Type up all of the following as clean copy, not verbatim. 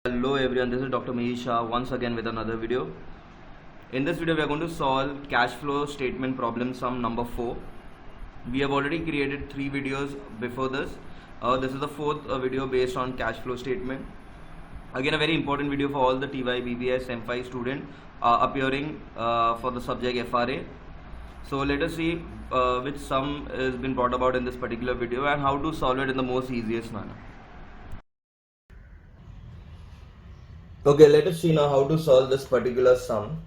Hello everyone, this is Dr. Mihir Shah once again with another video. In this video we are going to solve cash flow statement problem sum number 4. We have already created 3 videos before this. This is the 4th video based on cash flow statement. Again a very important video for all the TYBBI-SEM V student appearing for the subject FRA. So let us see which sum has been brought about in this particular video and how to solve it in the most easiest manner. Okay, let us see now how to solve this particular sum.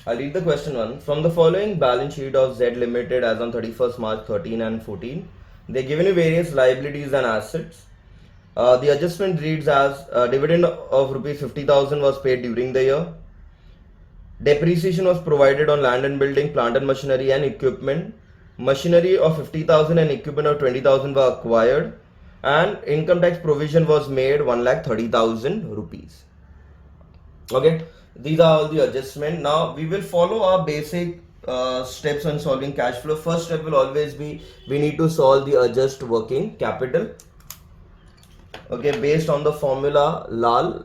I'll read the question 1. From the following balance sheet of Z Limited as on 31st March 13 and 14, they given you various liabilities and assets. The adjustment reads as dividend of rupees 50,000 was paid during the year. Depreciation was provided on land and building, plant and machinery and equipment. Machinery of 50,000 and equipment of 20,000 were acquired. And income tax provision was made 1,30,000 rupees. Okay, these are all the adjustment. Now we will follow our basic steps on solving cash flow. First step will always be we need to solve the adjust working capital. Okay, based on the formula LAL,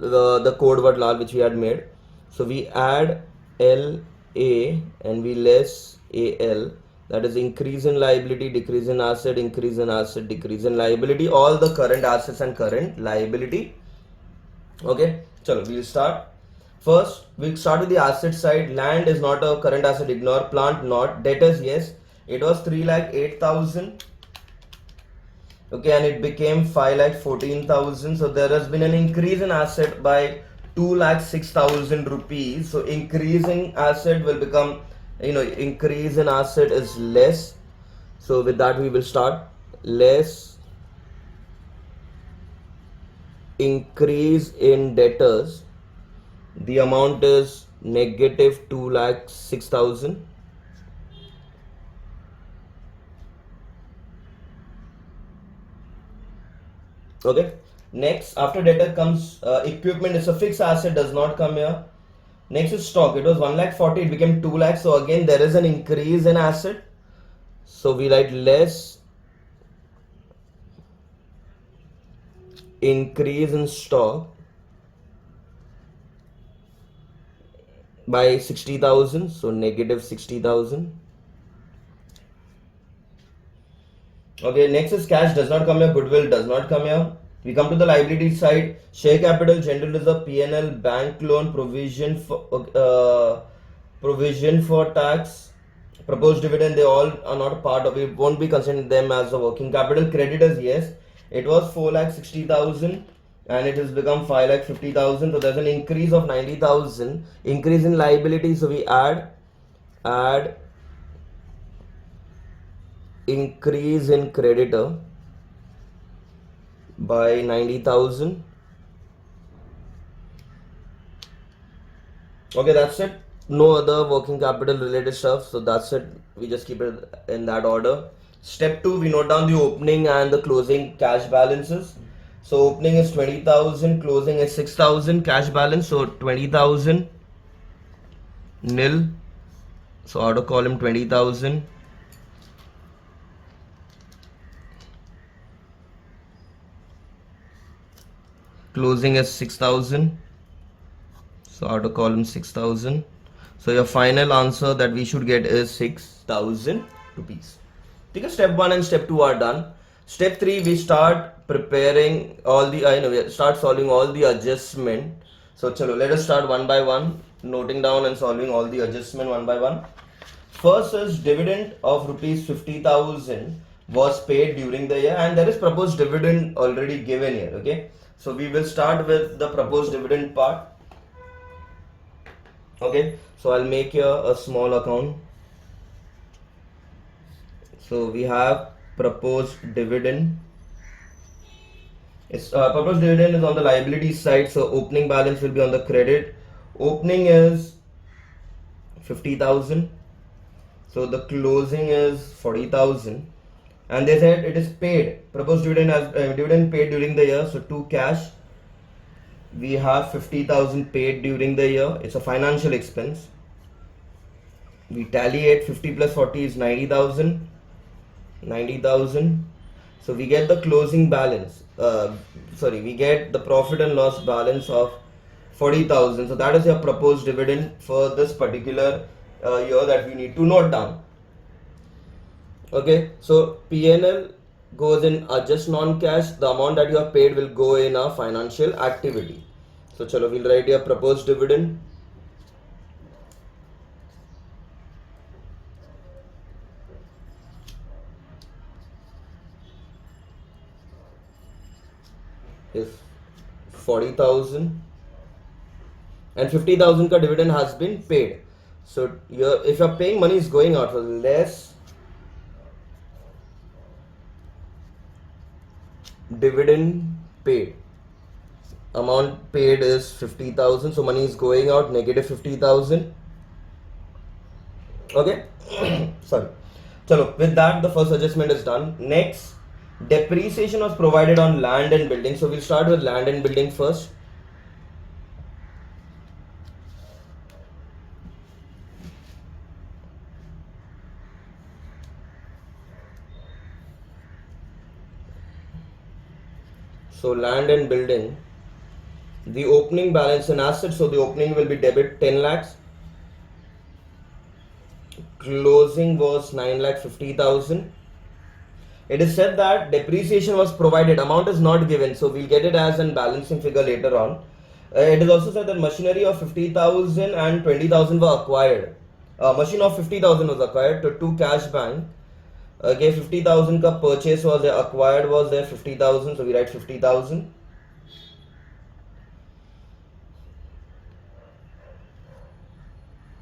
the code word LAL which we had made. So we add LA and we less AL, that is increase in liability, decrease in asset, increase in asset, decrease in liability, all the current assets and current liability. Okay, so we'll start. First, we'll start with the asset side. Land is not a current asset, ignore. Plant not. Debtors, yes. It was 3,08,000. Okay, and it became 5,14,000. So there has been an increase in asset by 2,06,000 rupees. So increasing asset will become, increase in asset is less. So with that we will start. Less increase in debtors. The amount is negative 2,06,000. Okay. Next, after debtor comes equipment. Is a fixed asset, does not come here. Next is stock. It was 1,40,000, it became 2 lakhs. So again there is an increase in asset. So we write less increase in stock by 60,000, so negative 60,000. Okay, next is cash, does not come here. Goodwill does not come here. We come to the liability side. Share capital, general reserve, P&L, bank loan, provision for tax, proposed dividend. They all are not part of it. Won't be considering them as a working capital. Creditors, yes, it was 4,60,000. And it has become 5,50,000. So there's an increase of 90,000. Increase in liability. So we add increase in creditor by 90,000. Okay, that's it. No other working capital related stuff. So that's it. We just keep it in that order. Step 2, we note down the opening and the closing cash balances. So opening is 20,000, closing is 6,000, cash balance. So 20,000 nil. So outer column 20,000. Closing is 6,000. So outer column 6,000. So your final answer that we should get is 6,000 rupees. Okay, step 1 and step 2 are done. Step 3, we start preparing all the, we start solving all the adjustment. So chalo, let us start one by one, noting down and solving all the adjustment one by one. First is dividend of rupees 50,000 was paid during the year, and there is proposed dividend already given here. Okay, so we will start with the proposed dividend part. Okay, so I'll make here a small account. So we have proposed dividend. Proposed dividend is on the liability side, so opening balance will be on the credit. Opening is 50,000, so the closing is 40,000, and they said it is paid. Proposed dividend as dividend paid during the year, so to cash we have 50,000 paid during the year. It's a financial expense. We tally it. 50 plus 40 is 90,000. 90,000. So we get the closing balance. We get the profit and loss balance of 40,000. So that is your proposed dividend for this particular year that we need to note down. Okay, so PNL goes in just non-cash. The amount that you have paid will go in a financial activity. So chalo, we'll write your proposed dividend. Is 40,000 and 50,000 ka dividend has been paid. So if you're paying money is going out, so less dividend paid. Amount paid is 50,000, so money is going out, negative 50,000. Okay. Sorry. Chalo, with that the first adjustment is done. Next, depreciation was provided on land and building. So we'll start with land and building first. So land and building, the opening balance in assets, so the opening will be debit 10 lakhs. Closing was 9,50,000. It is said that depreciation was provided, amount is not given, so we'll get it as a balancing figure later on. It is also said that machinery of 50,000 and 20,000 were acquired. Machine of 50,000 was acquired to cash bank. Okay, 50,000 ka purchase was there, acquired was there 50,000, so we write 50,000.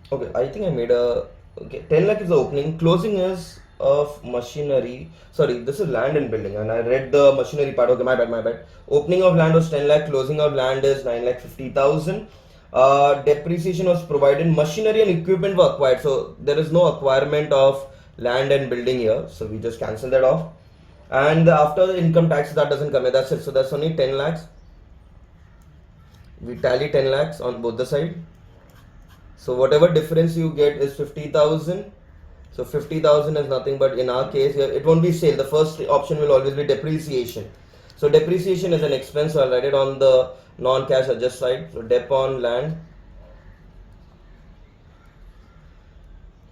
Okay, I think I made a, okay, 10 lakh is the opening, closing is of machinery, sorry, this is land and building and I read the machinery part. Okay, my bad. Opening of land was 10 lakh, closing of land is 9,50,000. Depreciation was provided, machinery and equipment were acquired, so there is no acquirement of land and building here, so we just cancel that off. And after the income tax, that doesn't come here, that's it. So that's only 10 lakhs. We tally 10 lakhs on both the side. So whatever difference you get is 50,000. So 50,000 is nothing but, in our case here, it won't be sale. The first option will always be depreciation. So depreciation is an expense, so I'll write it on the non-cash adjust side. So dep on land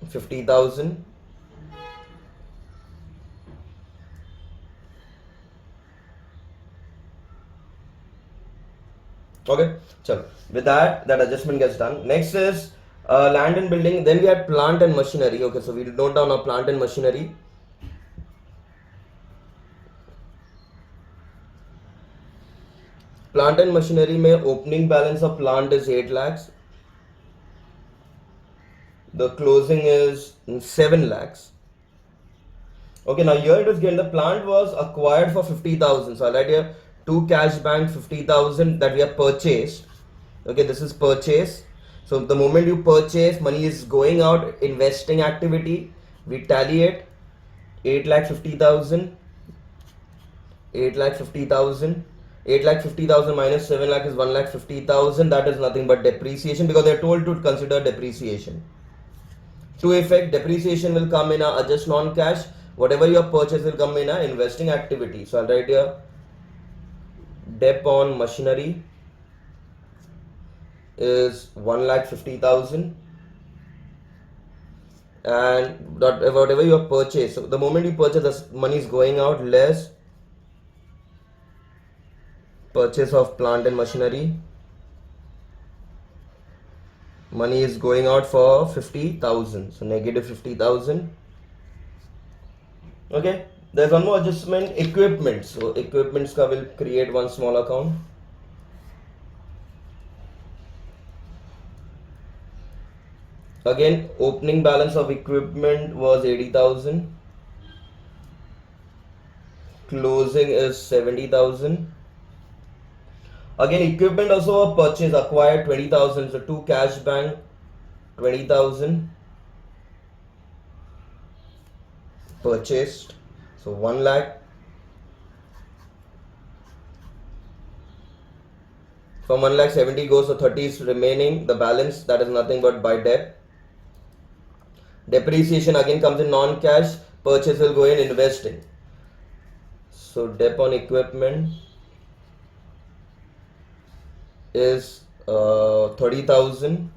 50,000. Okay, so with that adjustment gets done. Next is land and building. Then we had plant and machinery. Okay, so we'll note down our plant and machinery. Plant and machinery may opening balance of plant is 8 lakhs. The closing is 7 lakhs. Okay, now here it is given the plant was acquired for 50,000. So I'll write here to cash bank 50,000 that we have purchased. Okay, this is purchase. So the moment you purchase, money is going out, investing activity. We tally it 8,50,000. 8,50,000. 8,50,000 minus 7 lakh is 1,50,000. That is nothing but depreciation because they are told to consider depreciation. To effect, depreciation will come in a adjust non-cash. Whatever your purchase will come in a investing activity. So I'll write here dep on machinery is 1,50,000 and whatever you have purchased. So the moment you purchase, the money is going out, less purchase of plant and machinery. Money is going out for 50,000, so negative 50,000. Okay, there's one more adjustment, equipment. So equipments ka will create one small account. Again, opening balance of equipment was 80,000. Closing is 70,000. Again, equipment also a purchase, acquired 20,000. So to cash bank 20,000. Purchased, so 1 lakh. From 1,70,000 goes, so 30 is remaining. The balance, that is nothing but by debt. Depreciation again comes in non-cash. Purchase will go in investing. So dep on equipment is 30,000.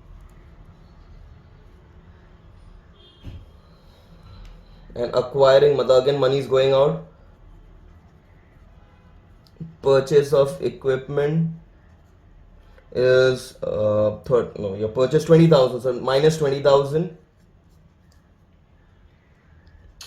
And acquiring, again money is going out. Purchase of equipment is your purchase 20,000, so minus 20,000.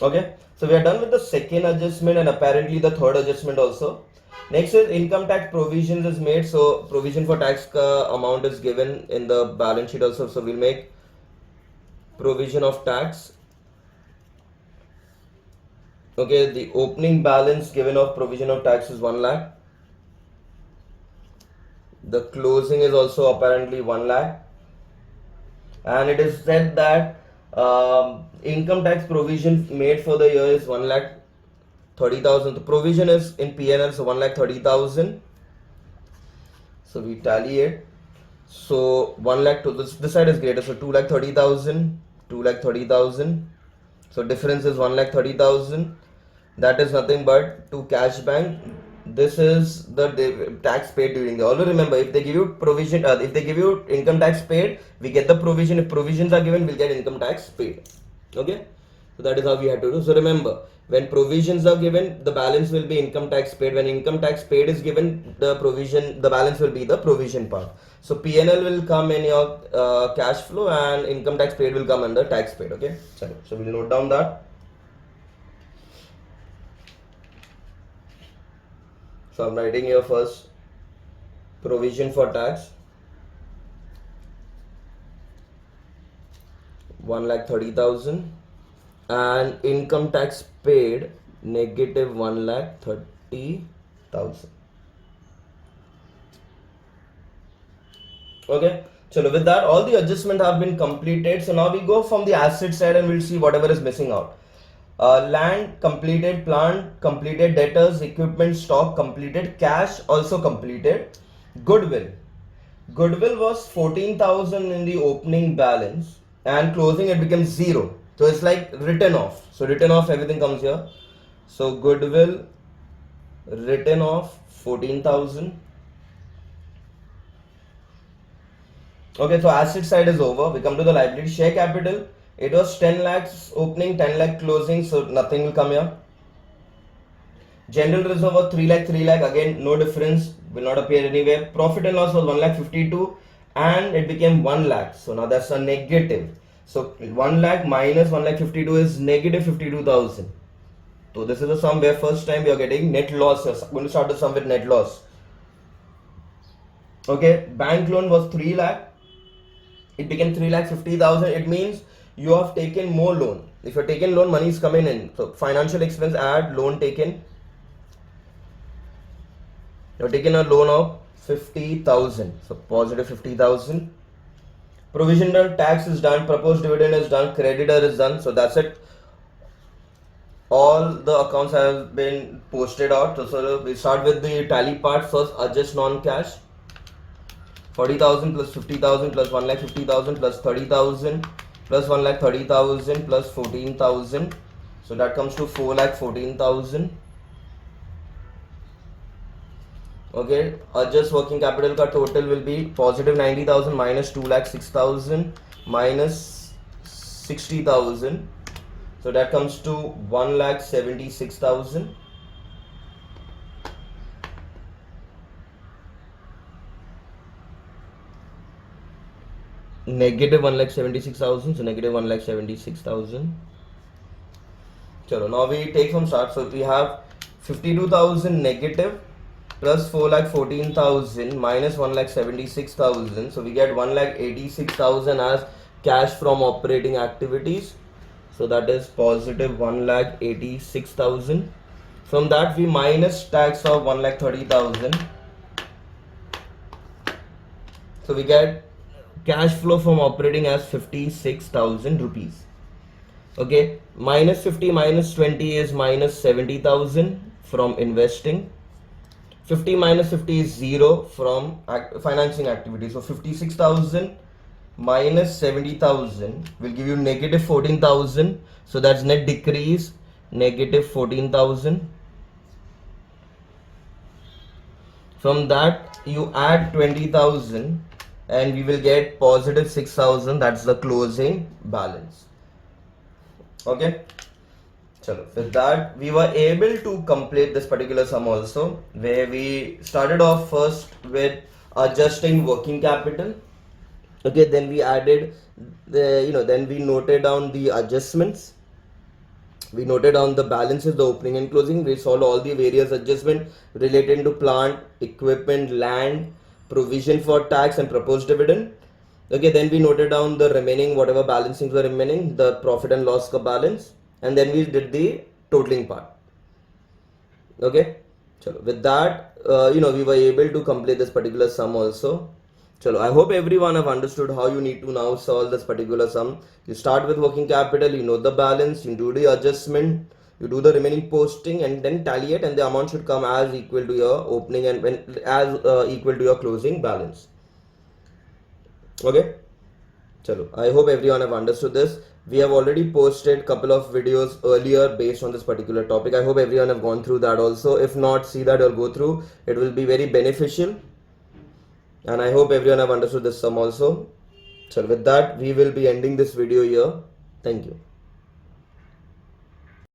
Okay, so we are done with the second adjustment and apparently the third adjustment also. Next is income tax provisions is made, so provision for tax amount is given in the balance sheet also, so we'll make provision of tax. Okay, the opening balance given of provision of tax is 1 lakh. The closing is also apparently 1 lakh. And it is said that income tax provision made for the year is 1,30,000. The provision is in PNL, so 1,30,000. So we tally it. So 1 lakh to this side is greater, so 2,30,000, 2,30,000. So difference is 1,30,000. That is nothing but to cash bank. This is the tax paid during the. Always remember, if they give you provision, if they give you income tax paid, we get the provision. If provisions are given, we'll get income tax paid. Okay, so that is how we have to do. So remember, when provisions are given, the balance will be income tax paid. When income tax paid is given, the balance will be the provision part. So PNL will come in your cash flow, and income tax paid will come under tax paid. Okay, so we'll note down that. So I'm writing here first provision for tax 1,30,000 and income tax paid negative 1,30,000. Okay, so with that all the adjustments have been completed. So now we go from the asset side and we'll see whatever is missing out. Land completed, plant completed, debtors, equipment, stock completed, cash also completed. Goodwill was 14,000 in the opening balance and closing it becomes 0, so it's like written off. So written off, everything comes here. So goodwill written off 14,000. Okay, so asset side is over. We come to the liability. Share capital, it was 10 lakhs opening, 10 lakh closing, so nothing will come here. General reserve was 3 lakh, again no difference, will not appear anywhere. Profit and loss was 1,52,000 and it became 1 lakh, so now that's a negative. So 1 lakh minus 1,52,000 is negative 52,000. So this is the sum where first time we are getting net loss. I'm going to start the sum with net loss. Okay, bank loan was 3 lakh, it became 3,50,000. It means you have taken more loan. If you're taking loan, money is coming in. So financial expense, add loan taken. You're taking a loan of 50,000. So positive 50,000. Provisional tax is done. Proposed dividend is done. Creditor is done. So that's it. All the accounts have been posted out. So we start with the tally part. First, adjust non-cash. 40,000 plus 50,000 plus 1,50,000 plus 30,000 plus 1,30,000 plus 14,000. So that comes to 4,14,000. Okay, adjust working capital ka total will be positive 90,000 minus 2,06,000 minus 60,000. So that comes to 1,76,000. Negative 1,76,000. So negative 1,76,000. Chalo, now we take from start. So we have 52,000 negative plus 4,14,000 minus 1,76,000. So we get 1,86,000 as cash from operating activities. So that is positive 1,86,000. From that we minus tax of 1,30,000. So we get cash flow from operating as 56,000 rupees. Okay, minus 50 minus 20 is minus 70,000 from investing. 50 minus 50 is 0 from financing activity. So 56,000 minus 70,000 will give you negative 14,000. So that's net decrease, negative 14,000. From that you add 20,000 and we will get positive 6,000. That's the closing balance. Okay. So with that, we were able to complete this particular sum also, where we started off first with adjusting working capital. Okay, then we added then we noted down the adjustments. We noted down the balances, the opening and closing. We solved all the various adjustments related to plant, equipment, land, provision for tax, and proposed dividend. Okay, then we noted down the remaining, whatever balancings were remaining, the profit and loss balance, and then we did the totaling part. Okay, so with that, we were able to complete this particular sum also. Chalo, I hope everyone have understood how you need to now solve this particular sum. You start with working capital, you know the balance, you do the adjustment, you do the remaining posting, and then tally it, and the amount should come as equal to your opening and equal to your closing balance. Okay, chalo, I hope everyone have understood this. We have already posted couple of videos earlier based on this particular topic. I hope everyone have gone through that also. If not, see that or go through. It will be very beneficial. And I hope everyone have understood this sum also. So with that, we will be ending this video here. Thank you.